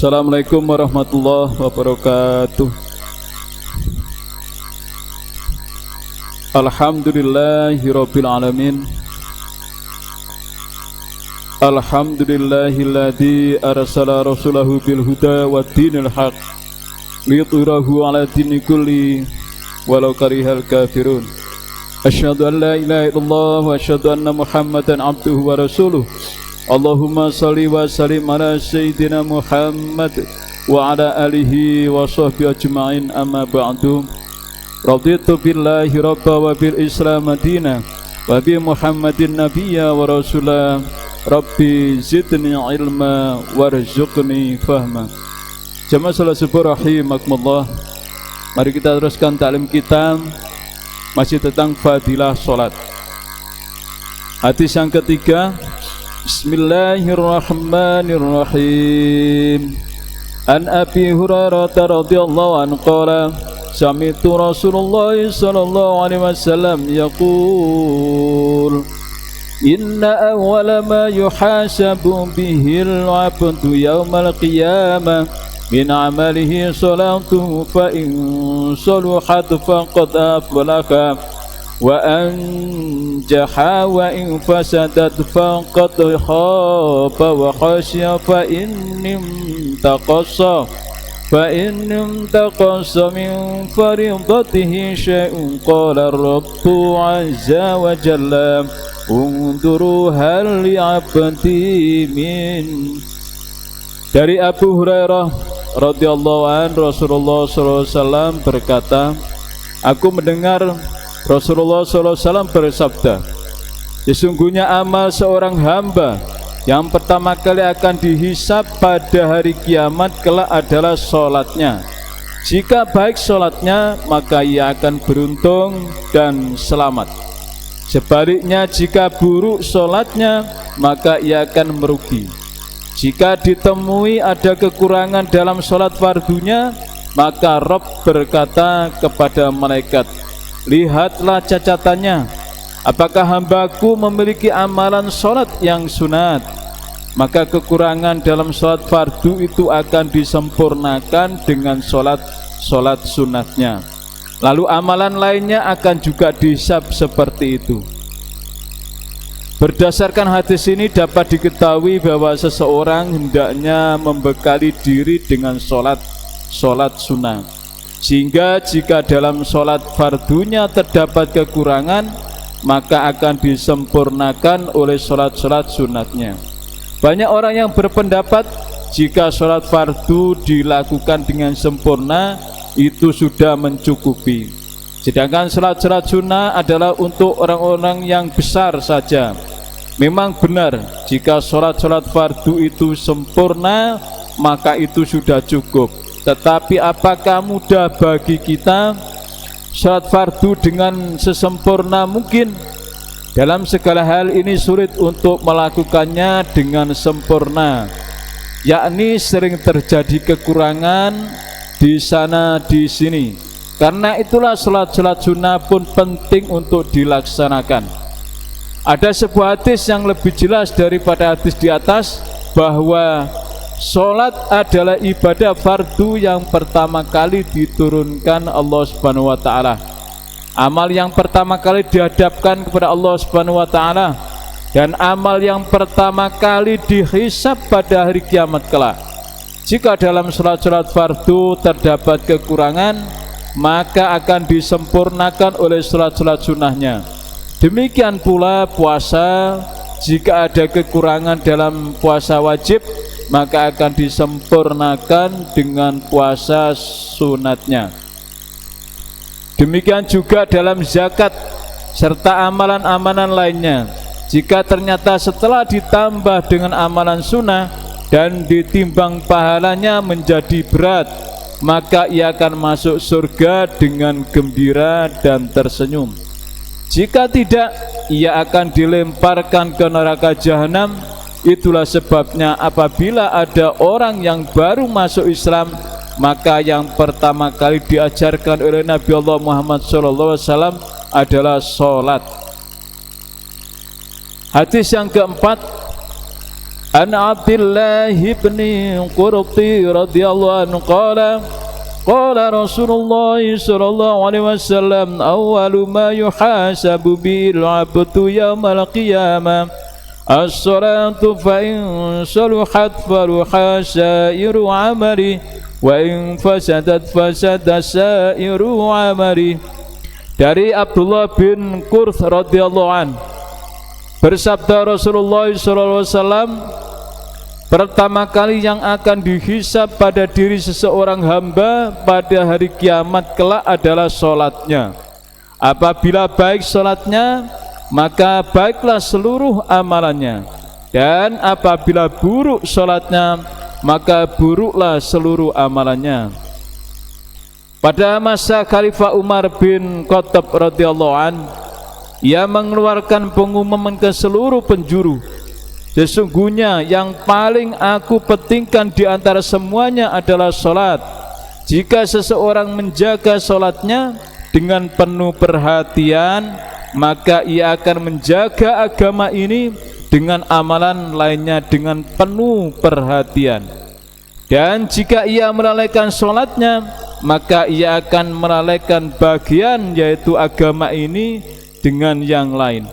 Assalamualaikum warahmatullahi wabarakatuh. Alhamdulillahirabbil alamin. Alhamdulillahilladzi arsala rasulahu bil huda waddinil haq liyudhhirahu 'ala dini kulli walau karihal kafirun. Asyhadu an la ilaha illallah wa asyhadu anna Muhammadan abduhu wa rasuluh. Allahumma salli wa sallim ala sayyidina Muhammad wa ala alihi wa sahbihi ajma'in, amma ba'du. Raditu billahi rabba wa bil islam madina wa bi Muhammadin nabiyya wa rasulah. Rabbi zidni ilma warzuqni fahma. Jamaah salat subuh rahimakumullah. Mari kita teruskan taklim kita masih tentang fadilah salat. Hadis yang ketiga, Bismillahirrahmanirrahim. An Abi Hurairah radhiyallahu anhu qala sami'tu Rasulullah sallallahu alaihi wasallam yaqul inna awwala ma yuhasabu bihil 'abdu yawmal qiyamah min 'amalihi salatuhu fa in saluhat faqad aflaha wa anjaha wa in fasadat faqad khaba wa khasya fa innim taqassa min faridatihi syai'un qala rabbu azza wa jalla unduru hal li'abdi min. Dari Abu Hurairah radhiyallahu anhu, Rasulullah sallallahu alaihi wasallam berkata, aku mendengar Rasulullah SAW bersabda, sesungguhnya amal seorang hamba yang pertama kali akan dihisab pada hari kiamat kelak adalah sholatnya. Jika baik sholatnya, maka ia akan beruntung dan selamat. Sebaliknya, jika buruk sholatnya, maka ia akan merugi. Jika ditemui ada kekurangan dalam sholat fardunya, maka Rabb berkata kepada malaikat, lihatlah cacatannya, apakah hambaku memiliki amalan sholat yang sunat? Maka kekurangan dalam sholat fardu itu akan disempurnakan dengan sholat sunatnya. Lalu amalan lainnya akan juga dihisab seperti itu. Berdasarkan hadis ini dapat diketahui bahwa seseorang hendaknya membekali diri dengan sholat sunat, sehingga jika dalam sholat fardunya terdapat kekurangan, maka akan disempurnakan oleh sholat sunatnya. Banyak orang yang berpendapat jika sholat fardu dilakukan dengan sempurna itu sudah mencukupi, sedangkan sholat sunnah adalah untuk orang-orang yang besar saja. Memang benar, jika sholat fardu itu sempurna maka itu sudah cukup. Tetapi apakah mudah bagi kita sholat fardu dengan sesempurna mungkin? Dalam segala hal ini sulit untuk melakukannya dengan sempurna, yakni sering terjadi kekurangan di sana di sini. Karena itulah sholat sunnah pun penting untuk dilaksanakan. Ada sebuah hadis yang lebih jelas daripada hadis di atas, bahwa sholat adalah ibadah fardu yang pertama kali diturunkan Allah Subhanahu wa ta'ala. Amal yang pertama kali dihadapkan kepada Allah Subhanahu wa ta'ala, dan amal yang pertama kali dihisab pada hari kiamat kelak. Jika dalam sholat fardu terdapat kekurangan, maka akan disempurnakan oleh sholat sunnahnya. Demikian pula puasa, jika ada kekurangan dalam puasa wajib, maka akan disempurnakan dengan puasa sunatnya. Demikian juga dalam zakat serta amalan-amalan lainnya. Jika ternyata setelah ditambah dengan amalan sunnah dan ditimbang pahalanya menjadi berat, maka ia akan masuk surga dengan gembira dan tersenyum. Jika tidak, ia akan dilemparkan ke neraka jahanam. Itulah sebabnya apabila ada orang yang baru masuk Islam, maka yang pertama kali diajarkan oleh Nabi Allah Muhammad SAW adalah sholat. Hadis yang keempat, an Abdullah bin Qurti radhiyallahu anhu qala Rasulullah sallallahu alaihi wasallam awwalu ma yuhasabu bil 'abdu yaumal qiyamah as-salatu fa in saluhat faluha sa'iru 'amali wa in fasadat fasada sa'iru 'amali. Dari Abdullah bin Qurt radhiyallahu an, bersabda Rasulullah sallallahu alaihi wasallam, pertama kali yang akan dihisab pada diri seseorang hamba pada hari kiamat kelak adalah sholatnya. Apabila baik sholatnya, maka baiklah seluruh amalannya, dan apabila buruk sholatnya, maka buruklah seluruh amalannya. Pada masa Khalifah Umar bin Khattab radhiyallahu an, ia mengeluarkan pengumuman ke seluruh penjuru, sesungguhnya yang paling aku pentingkan di antara semuanya adalah sholat. Jika seseorang menjaga sholatnya dengan penuh perhatian, maka ia akan menjaga agama ini dengan amalan lainnya dengan penuh perhatian. Dan jika ia melalaikan sholatnya, maka ia akan melalaikan bagian yaitu agama ini dengan yang lain.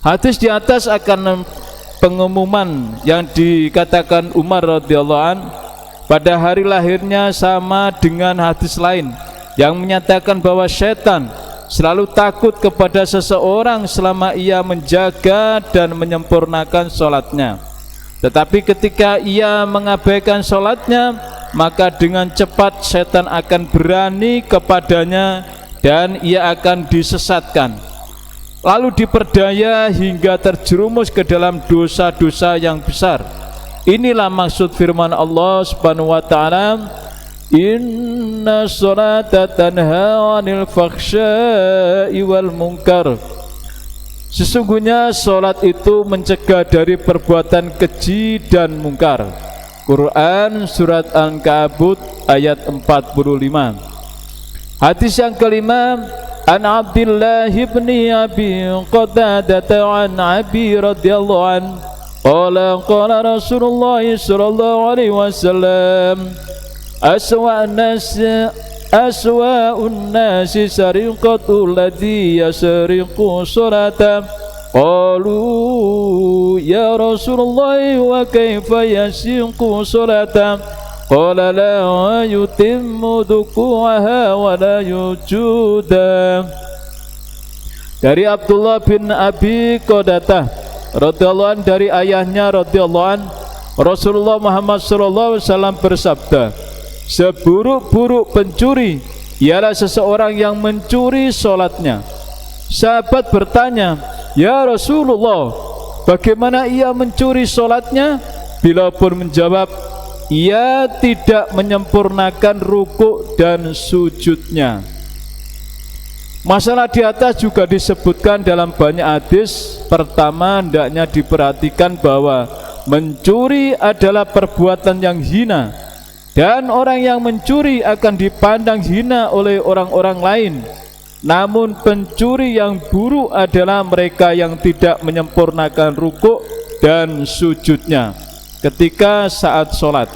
Hadis di atas akan pengumuman yang dikatakan Umar radhiyallahu an pada hari lahirnya sama dengan hadis lain yang menyatakan bahwa setan selalu takut kepada seseorang selama ia menjaga dan menyempurnakan sholatnya. Tetapi ketika ia mengabaikan sholatnya, maka dengan cepat setan akan berani kepadanya dan ia akan disesatkan, lalu diperdaya hingga terjerumus ke dalam dosa-dosa yang besar. Inilah maksud firman Allah Subhanahu wa taala, inna sholata tanha 'anil fakhsya'i wal munkar. Sesungguhnya salat itu mencegah dari perbuatan keji dan mungkar. Quran surat Al-Ankabut ayat 45. Hadis yang kelima, an Abdullah bin Abi Qatadah an Abi radhiyallahu an qala Rasulullah sallallahu alaihi wasallam aswa'un nasi sariqatul ladzi yasriqu salata qalu ya Rasulullah wa kaifa yasriqu salata qala la yutimmu duku'aha wa la yujuda. Dari Abdullah bin Abi Qatadah radhiyallahu an, dari ayahnya radhiyallahu an, Rasulullah Muhammad sallallahu alaihi wasallam bersabda, seburuk-buruk pencuri ialah seseorang yang mencuri sholatnya. Sahabat bertanya, ya Rasulullah, bagaimana ia mencuri sholatnya? Bila pun menjawab, ia tidak menyempurnakan rukuk dan sujudnya. Masalah di atas juga disebutkan dalam banyak hadis. Pertama, hendaknya diperhatikan bahwa mencuri adalah perbuatan yang hina, dan orang yang mencuri akan dipandang hina oleh orang-orang lain. Namun pencuri yang buruk adalah mereka yang tidak menyempurnakan rukuk dan sujudnya ketika saat sholat.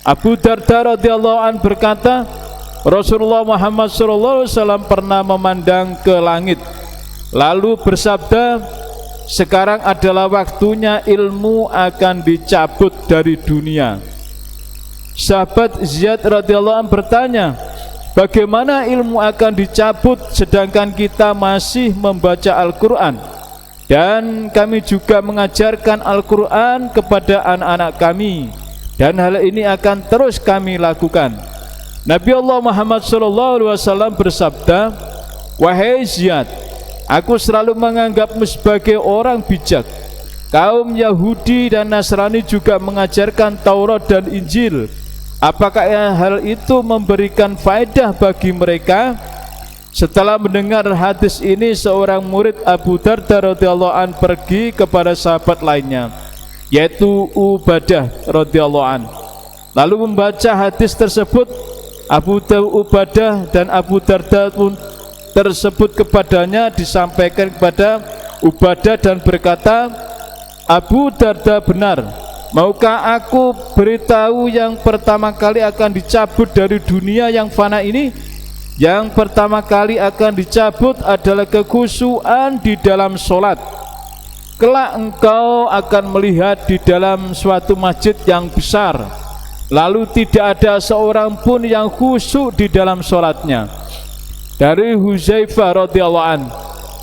Abu Darda radhiyallahu an berkata, Rasulullah Muhammad SAW pernah memandang ke langit lalu bersabda, sekarang adalah waktunya ilmu akan dicabut dari dunia. Sahabat Ziyad radhiyallahu an bertanya, bagaimana ilmu akan dicabut sedangkan kita masih membaca Al-Quran dan kami juga mengajarkan Al-Quran kepada anak-anak kami, dan hal ini akan terus kami lakukan. Nabi Allah Muhammad SAW bersabda, wahai Ziyad, aku selalu menganggapmu sebagai orang bijak. Kaum Yahudi dan Nasrani juga mengajarkan Taurat dan Injil. Apakah hal itu memberikan faedah bagi mereka? Setelah mendengar hadis ini, seorang murid Abu Darda radhiyallahu an pergi kepada sahabat lainnya, yaitu Ubadah radhiyallahu an, lalu membaca hadis tersebut. Abu Ubadah dan Abu Darda pun tersebut kepadanya disampaikan kepada Ubadah dan berkata, Abu Darda benar. Maukah aku beritahu yang pertama kali akan dicabut dari dunia yang fana ini? Yang pertama kali akan dicabut adalah kekhusyuan di dalam solat. Kelak engkau akan melihat di dalam suatu masjid yang besar, lalu tidak ada seorang pun yang khusyuk di dalam solatnya. Dari Huzaifah radhiyallahu an,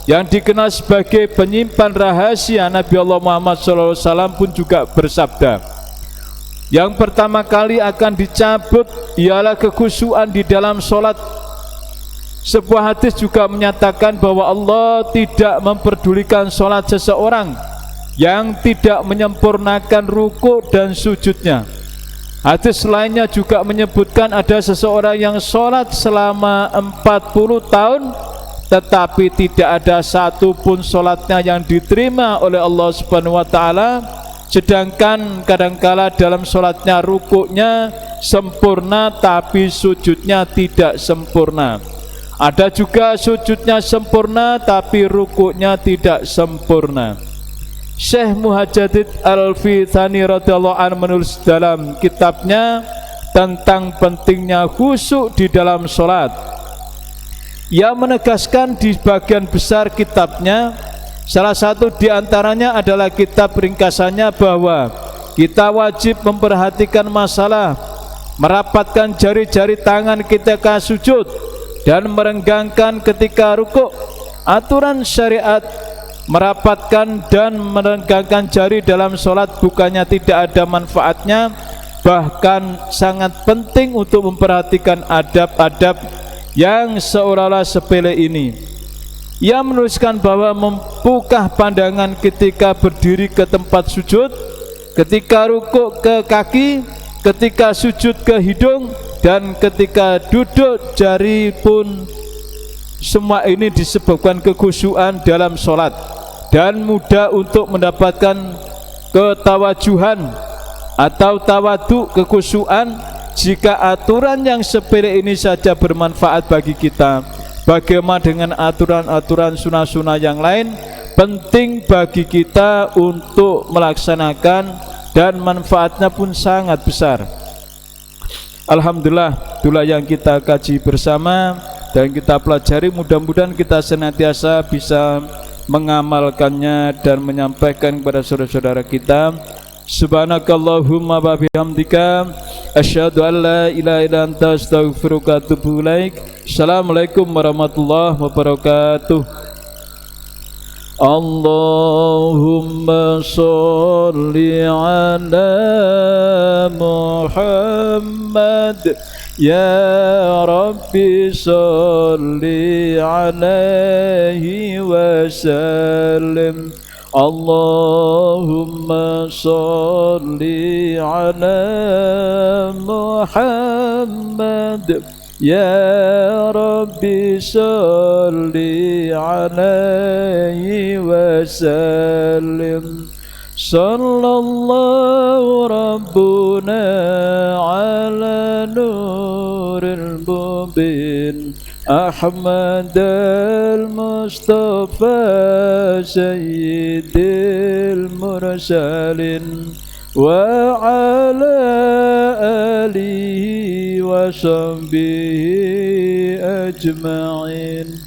yang dikenal sebagai penyimpan rahasia Nabi Allah Muhammad SAW pun juga bersabda, yang pertama kali akan dicabut ialah kekhusyuan di dalam solat. Sebuah hadis juga menyatakan bahwa Allah tidak memperdulikan solat seseorang yang tidak menyempurnakan ruku dan sujudnya. Hadis lainnya juga menyebutkan ada seseorang yang solat selama 40 tahun tetapi tidak ada satu pun solatnya yang diterima oleh Allah Subhanahu wa ta'ala, sedangkan kadangkala dalam solatnya rukuknya sempurna tapi sujudnya tidak sempurna. Ada juga sujudnya sempurna tapi rukuknya tidak sempurna. Syekh Muhajjadid Al-Fithani radhiyallahu anhu menulis dalam kitabnya tentang pentingnya khusyuk di dalam solat. Ia menegaskan di bagian besar kitabnya, salah satu di antaranya adalah kitab ringkasannya, bahwa kita wajib memperhatikan masalah merapatkan jari-jari tangan ketika sujud dan merenggangkan ketika rukuk. Aturan syariat merapatkan dan merenggangkan jari dalam sholat bukannya tidak ada manfaatnya, bahkan sangat penting untuk memperhatikan adab-adab yang seolah-olah sepele ini. Ia menuliskan bahwa membuka pandangan ketika berdiri ke tempat sujud, ketika rukuk ke kaki, ketika sujud ke hidung, dan ketika duduk jari pun, semua ini disebabkan kekhusyuan dalam sholat dan mudah untuk mendapatkan ketawajuhan atau tawadu, kekhusyuan. Jika aturan yang sepele ini saja bermanfaat bagi kita, bagaimana dengan aturan-aturan sunnah-sunnah yang lain? Penting bagi kita untuk melaksanakan dan manfaatnya pun sangat besar. Alhamdulillah, itulah yang kita kaji bersama dan kita pelajari. Mudah-mudahan kita senantiasa bisa mengamalkannya dan menyampaikan kepada saudara-saudara kita. Subhanakallahumma wa bihamdika asyhadu an la ilaha illa anta astaghfiruka wa atubu ilaik. Assalamualaikum warahmatullahi wabarakatuh. Allahumma sholli ala Muhammad ya Rabbi sholli alaihi wasallim. Allahumma sholli ala Muhammad ya Rabbi sholli alaihi wasallim. Sallallahu Rabbuna ala nuril mubin Ahmad al-Mustafa Sayyidil Mursalin wa ala alihi wa sahbihi ajma'in.